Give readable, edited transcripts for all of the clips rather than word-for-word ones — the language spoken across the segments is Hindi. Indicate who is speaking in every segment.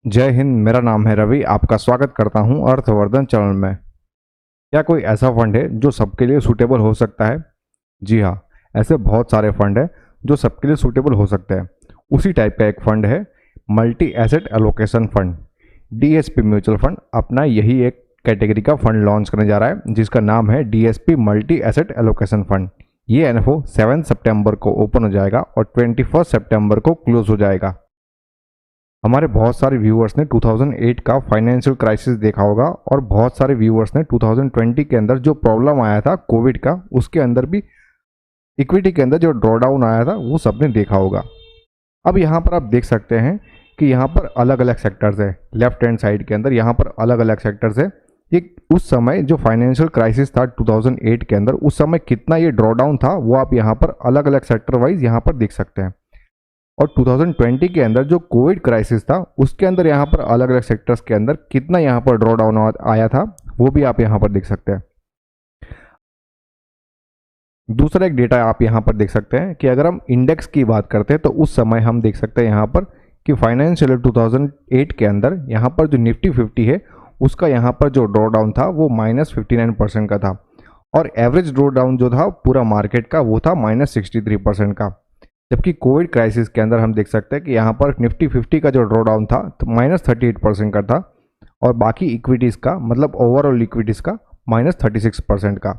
Speaker 1: जय हिंद। मेरा नाम है रवि। आपका स्वागत करता हूं अर्थवर्धन चैनल में। क्या कोई ऐसा फंड है जो सबके लिए सूटेबल हो सकता है? जी हाँ, ऐसे बहुत सारे फंड हैं जो सबके लिए सूटेबल हो सकते हैं। उसी टाइप का एक फंड है multi asset allocation fund. DSP mutual fund अपना यही एक कैटेगरी का फंड लॉन्च करने जा रहा है जिसका नाम है DSP multi asset allocation fund. ये एनएफओ 7 सितंबर को ओपन हो जाएगा और 21 सितंबर को क्लोज हो जाएगा। हमारे बहुत सारे व्यूअर्स ने 2008 का फाइनेंशियल क्राइसिस देखा होगा और बहुत सारे व्यूअर्स ने 2020 के अंदर जो प्रॉब्लम आया था कोविड का, उसके अंदर भी इक्विटी के अंदर जो ड्रॉडाउन आया था वो सबने देखा होगा। अब यहाँ पर आप देख सकते हैं कि यहाँ पर अलग अलग सेक्टर्स है। लेफ्ट हैंड साइड के अंदर यहाँ पर अलग अलग सेक्टर्स है। ये उस समय जो फाइनेंशियल क्राइसिस था 2008 के अंदर, उस समय कितना ये ड्रॉडाउन था वो आप यहाँ पर अलग अलग सेक्टर वाइज यहाँ पर देख सकते हैं। और 2020 के अंदर जो कोविड क्राइसिस था उसके अंदर यहाँ पर अलग अलग सेक्टर्स के अंदर कितना यहाँ पर ड्रॉ डाउन आया था वो भी आप यहाँ पर देख सकते हैं। दूसरा एक डेटा आप यहाँ पर देख सकते हैं कि अगर हम इंडेक्स की बात करते हैं तो उस समय हम देख सकते हैं यहाँ पर कि फाइनेंशियल 2008 के अंदर यहाँ पर जो निफ्टी 50 है उसका यहाँ पर जो ड्रॉ डाउन था वो -59% का था और एवरेज ड्रॉ डाउन जो था पूरा मार्केट का वो था -63% का। जबकि कोविड क्राइसिस के अंदर हम देख सकते हैं कि यहाँ पर निफ्टी 50 का जो ड्रॉ डाउन था तो -38% का था और बाकी इक्विटीज़ का मतलब ओवरऑल इक्विटीज़ का -36% का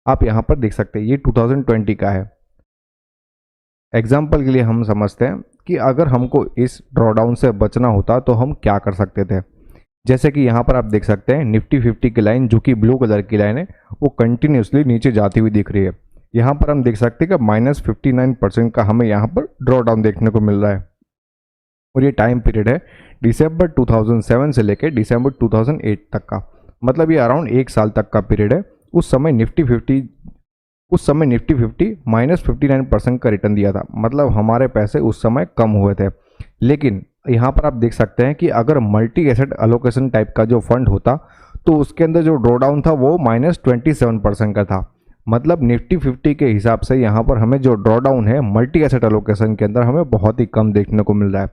Speaker 1: आप यहाँ पर देख सकते हैं। ये 2020 का है। एग्जाम्पल के लिए हम समझते हैं कि अगर हमको इस ड्रॉ डाउन से बचना होता तो हम क्या कर सकते थे। जैसे कि यहाँ पर आप देख सकते हैं निफ्टी 50 की लाइन जो कि ब्लू कलर की लाइन है वो कंटिन्यूसली नीचे जाती हुई दिख रही है। यहाँ पर हम देख सकते हैं कि -59% का हमें यहाँ पर ड्रॉ डाउन देखने को मिल रहा है और ये टाइम पीरियड है दिसंबर 2007 से लेकर दिसंबर 2008 तक का, मतलब ये अराउंड 1 साल तक का पीरियड है। उस समय निफ्टी 50 -59% का रिटर्न दिया था, मतलब हमारे पैसे उस समय कम हुए थे। लेकिन यहाँ पर आप देख सकते हैं कि अगर मल्टी एसेट अलोकेशन टाइप का जो फंड होता तो उसके अंदर जो ड्रॉ डाउन था वो -27% का था, मतलब निफ्टी 50 के हिसाब से यहाँ पर हमें जो ड्रॉ डाउन है मल्टी एसेट एलोकेशन के अंदर हमें बहुत ही कम देखने को मिल रहा है।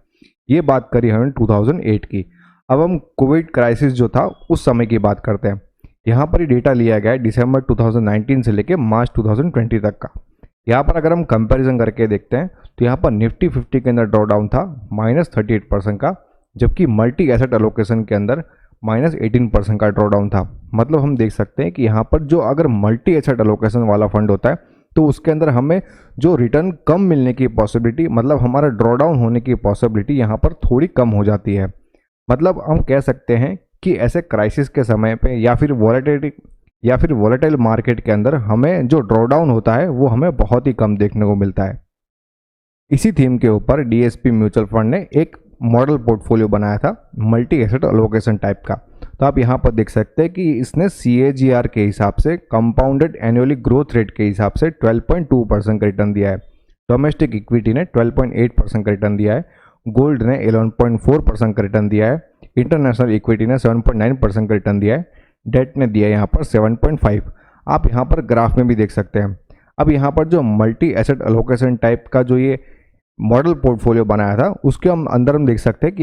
Speaker 1: ये बात करी हमने 2008 की। अब हम कोविड क्राइसिस जो था उस समय की बात करते हैं। यहाँ पर ही डेटा लिया गया है दिसंबर 2019 से लेकर मार्च 2020 तक का। यहाँ पर अगर हम कंपैरिजन करके देखते हैं तो यहाँ पर निफ्टी 50 के अंदर ड्रॉ डाउन था -38% का, जबकि मल्टी एसेट एलोकेशन के अंदर -18% का ड्रॉ डाउन था। मतलब हम देख सकते हैं कि यहाँ पर जो अगर मल्टी एसेट एलोकेशन वाला फंड होता है तो उसके अंदर हमें जो रिटर्न कम मिलने की पॉसिबिलिटी, मतलब हमारा ड्रॉ डाउन होने की पॉसिबिलिटी यहाँ पर थोड़ी कम हो जाती है। मतलब हम कह सकते हैं कि ऐसे क्राइसिस के समय पे या फिर वॉलेटाइल मार्केट के अंदर हमें जो ड्रॉ डाउन होता है वो हमें बहुत ही कम देखने को मिलता है। इसी थीम के ऊपर डीएसपी म्यूचुअल फंड ने एक मॉडल पोर्टफोलियो बनाया था मल्टी एसेट एलोकेशन टाइप का। तो आप यहाँ पर देख सकते हैं कि इसने CAGR के हिसाब से कंपाउंडेड एनुअली ग्रोथ रेट के हिसाब से 12.2% का रिटर्न दिया है। डोमेस्टिक इक्विटी ने 12.8% का रिटर्न दिया है, गोल्ड ने 11.4% का रिटर्न दिया है, इंटरनेशनल इक्विटी ने 7.9% का रिटर्न दिया है, डेट ने दिया यहाँ पर 7.5। आप यहाँ पर ग्राफ में भी देख सकते हैं। अब यहाँ पर जो मल्टी एसेट एलोकेशन टाइप का जो ये मॉडल पोर्टफोलियो बनाया था उसके अंदर हम देख सकते हैं कि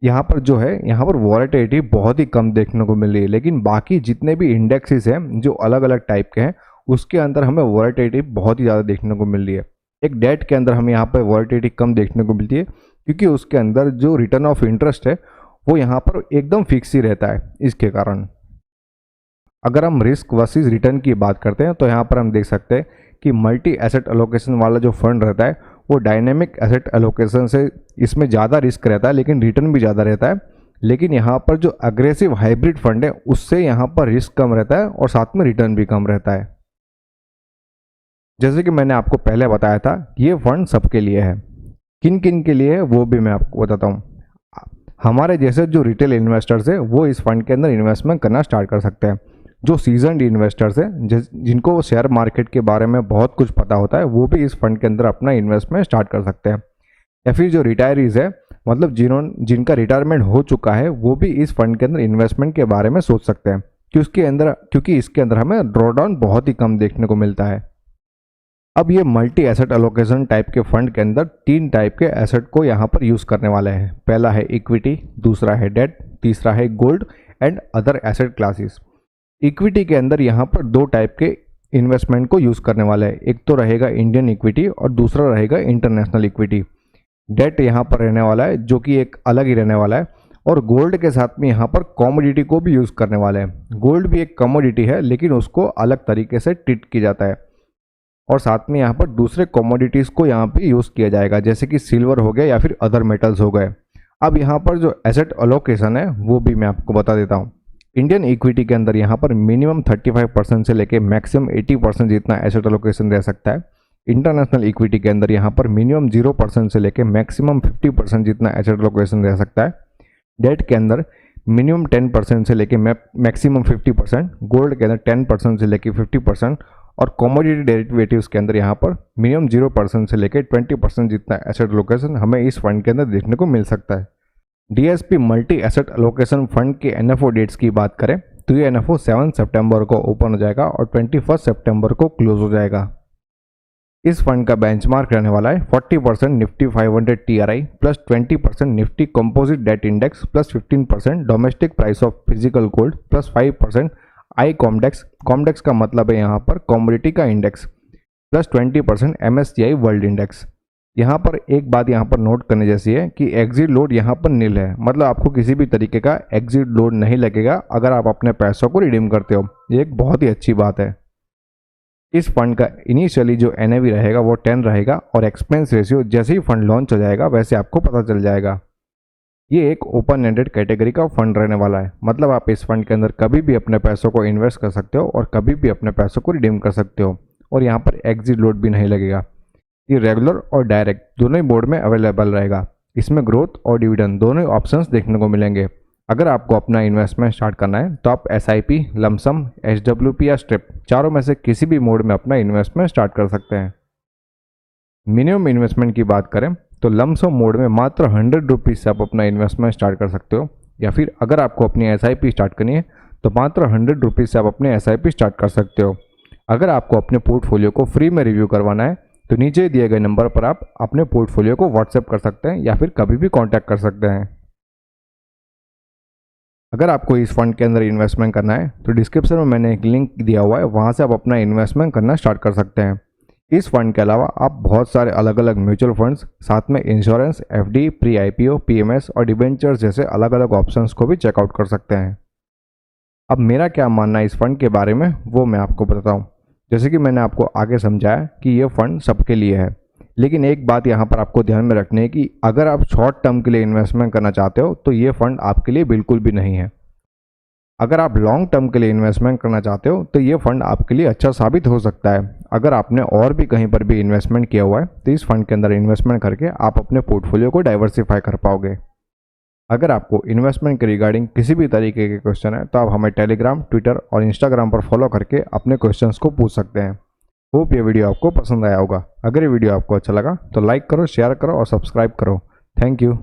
Speaker 1: यहाँ पर जो है यहाँ पर वॉलेटिलिटी बहुत ही कम देखने को मिल रही है। लेकिन बाकी जितने भी इंडेक्सेस हैं जो अलग अलग टाइप के हैं उसके अंदर हमें वॉलेटिलिटी बहुत ही ज़्यादा देखने को मिल रही है। एक डेट के अंदर हमें यहाँ पर वॉलेटिलिटी कम देखने को मिलती है क्योंकि उसके अंदर जो रिटर्न ऑफ इंटरेस्ट है वो यहाँ पर एकदम फिक्स ही रहता है। इसके कारण अगर हम रिस्क वर्सेस रिटर्न की बात करते हैं तो यहाँ पर हम देख सकते हैं कि मल्टी एसेट एलोकेशन वाला जो फंड रहता है वो डायनेमिक एसेट एलोकेशन से इसमें ज़्यादा रिस्क रहता है लेकिन रिटर्न भी ज़्यादा रहता है। लेकिन यहाँ पर जो अग्रेसिव हाइब्रिड फंड है उससे यहाँ पर रिस्क कम रहता है और साथ में रिटर्न भी कम रहता है। जैसे कि मैंने आपको पहले बताया था ये फंड सबके लिए है। किन किन के लिए है वो भी मैं आपको बताता हूँ। हमारे जैसे जो रिटेल इन्वेस्टर्स है वो इस फंड के अंदर इन्वेस्टमेंट करना स्टार्ट कर सकते हैं। जो सीजनड इन्वेस्टर्स हैं जिनको शेयर मार्केट के बारे में बहुत कुछ पता होता है वो भी इस फंड के अंदर अपना इन्वेस्टमेंट स्टार्ट कर सकते हैं। या फिर जो रिटायरीज है, मतलब जिनका रिटायरमेंट हो चुका है वो भी इस फंड के अंदर इन्वेस्टमेंट के बारे में सोच सकते हैं क्योंकि इसके अंदर हमें ड्रॉ डाउन बहुत ही कम देखने को मिलता है। अब ये मल्टी एसेट एलोकेशन टाइप के फंड के अंदर 3 टाइप के एसेट को यहाँ पर यूज़ करने वाले हैं। पहला है इक्विटी, दूसरा है डेट, तीसरा है gold and other asset classes. Equity के अंदर यहाँ पर 2 टाइप के इन्वेस्टमेंट को यूज़ करने वाला है, एक तो रहेगा इंडियन इक्विटी और दूसरा रहेगा इंटरनेशनल इक्विटी। डेट यहाँ पर रहने वाला है जो कि एक अलग ही रहने वाला है, और गोल्ड के साथ में यहाँ पर कमोडिटी को भी यूज़ करने वाले हैं। गोल्ड भी एक कमोडिटी है लेकिन उसको अलग तरीके से ट्रीट किया जाता है, और साथ में यहाँ पर दूसरे कमोडिटीज़ को यहाँ पे यूज़ किया जाएगा जैसे कि सिल्वर हो गया या फिर अदर मेटल्स हो गए। अब यहाँ पर जो एसेट अलोकेशन है वो भी मैं आपको बता देता हूँ। इंडियन इक्विटी के अंदर यहाँ पर मिनिमम 35% से लेके मैक्सिमम 80% जितना एसेट अलोकेशन रह सकता है। इंटरनेशनल इक्विटी के अंदर यहाँ पर मिनिमम 0% से लेके मैक्सिमम 50% जितना एसेट अलोकेशन रह सकता है। डेट के अंदर मिनिमम 10% से लेके मैक्सिमम 50%, गोल्ड के अंदर 10% से लेके 50%, और कमोडिटी डेरिवेटिव्स के अंदर यहाँ पर मिनिमम 0% से लेके 20% जितना एसेट अलोकेशन हमें इस फंड के अंदर देखने को मिल सकता है। DSP multi asset allocation fund के एनएफओ डेट्स की बात करें तो ये एनएफओ 7 सितंबर को ओपन हो जाएगा और 21 सितंबर को क्लोज हो जाएगा। इस फंड का बेंचमार्क रहने वाला है 40% Nifty 500 TRI plus 20% Nifty composite debt index plus 15% domestic price of physical gold plus 5% I Comdex. Comdex का मतलब है यहाँ पर कमोडिटी का index plus 20% MSCI world index. यहाँ पर एक बात यहाँ पर नोट करने जैसी है कि एग्जिट लोड यहाँ पर नील है, मतलब आपको किसी भी तरीके का एग्जिट लोड नहीं लगेगा अगर आप अपने पैसों को रिडीम करते हो। ये एक बहुत ही अच्छी बात है। इस फंड का इनिशियली जो NAV रहेगा वो 10 रहेगा, और एक्सपेंस रेशियो जैसे ही फंड लॉन्च हो जाएगा वैसे आपको पता चल जाएगा। ये एक ओपन एंडेड कैटेगरी का फंड रहने वाला है, मतलब आप इस फंड के अंदर कभी भी अपने पैसों को इन्वेस्ट कर सकते हो और कभी भी अपने पैसों को रिडीम कर सकते हो, और यहाँ पर एग्जिट लोड भी नहीं लगेगा। ये रेगुलर और डायरेक्ट दोनों ही मोड में अवेलेबल रहेगा। इसमें ग्रोथ और डिविडेंड दोनों ऑप्शंस देखने को मिलेंगे। अगर आपको अपना इन्वेस्टमेंट स्टार्ट करना है तो आप SIP, लमसम, SWP या स्ट्रिप चारों में से किसी भी मोड में अपना इन्वेस्टमेंट स्टार्ट कर सकते हैं। मिनिमम इन्वेस्टमेंट की बात करें तो लमसम मोड में मात्र 100 रुपीज़ से आप अपना इन्वेस्टमेंट स्टार्ट कर सकते हो, या फिर अगर आपको अपनी SIP स्टार्ट करनी है तो मात्र 100 रुपीज़ से आप अपने SIP स्टार्ट कर सकते हो। अगर आपको अपने पोर्टफोलियो को फ्री में रिव्यू करवाना है तो नीचे दिए गए नंबर पर आप अपने पोर्टफोलियो को व्हाट्सएप कर सकते हैं या फिर कभी भी कांटेक्ट कर सकते हैं। अगर आपको इस फंड के अंदर इन्वेस्टमेंट करना है तो डिस्क्रिप्शन में मैंने एक लिंक दिया हुआ है, वहाँ से आप अपना इन्वेस्टमेंट करना स्टार्ट कर सकते हैं। इस फंड के अलावा आप बहुत सारे अलग अलग म्यूचुअल फंड्स, साथ में insurance, FD, pre IPO, PMS और डिबेंचर्स जैसे अलग अलग ऑप्शंस को भी चेकआउट कर सकते हैं। अब मेरा क्या मानना है इस फंड के बारे में वो मैं आपको बताता हूँ। जैसे कि मैंने आपको आगे समझाया कि ये फंड सबके लिए है, लेकिन एक बात यहाँ पर आपको ध्यान में रखनी है कि अगर आप शॉर्ट टर्म के लिए इन्वेस्टमेंट करना चाहते हो तो ये फंड आपके लिए बिल्कुल भी नहीं है। अगर आप लॉन्ग टर्म के लिए इन्वेस्टमेंट करना चाहते हो तो ये फंड आपके लिए अच्छा साबित हो सकता है। अगर आपने और भी कहीं पर भी इन्वेस्टमेंट किया हुआ है तो इस फंड के अंदर इन्वेस्टमेंट करके आप अपने पोर्टफोलियो को डाइवर्सिफाई कर पाओगे। अगर आपको इन्वेस्टमेंट के रिगार्डिंग किसी भी तरीके के क्वेश्चन है तो आप हमें टेलीग्राम, ट्विटर और इंस्टाग्राम पर फॉलो करके अपने क्वेश्चंस को पूछ सकते हैं। होप ये वीडियो आपको पसंद आया होगा। अगर ये वीडियो आपको अच्छा लगा तो लाइक करो, शेयर करो और सब्सक्राइब करो। Thank you.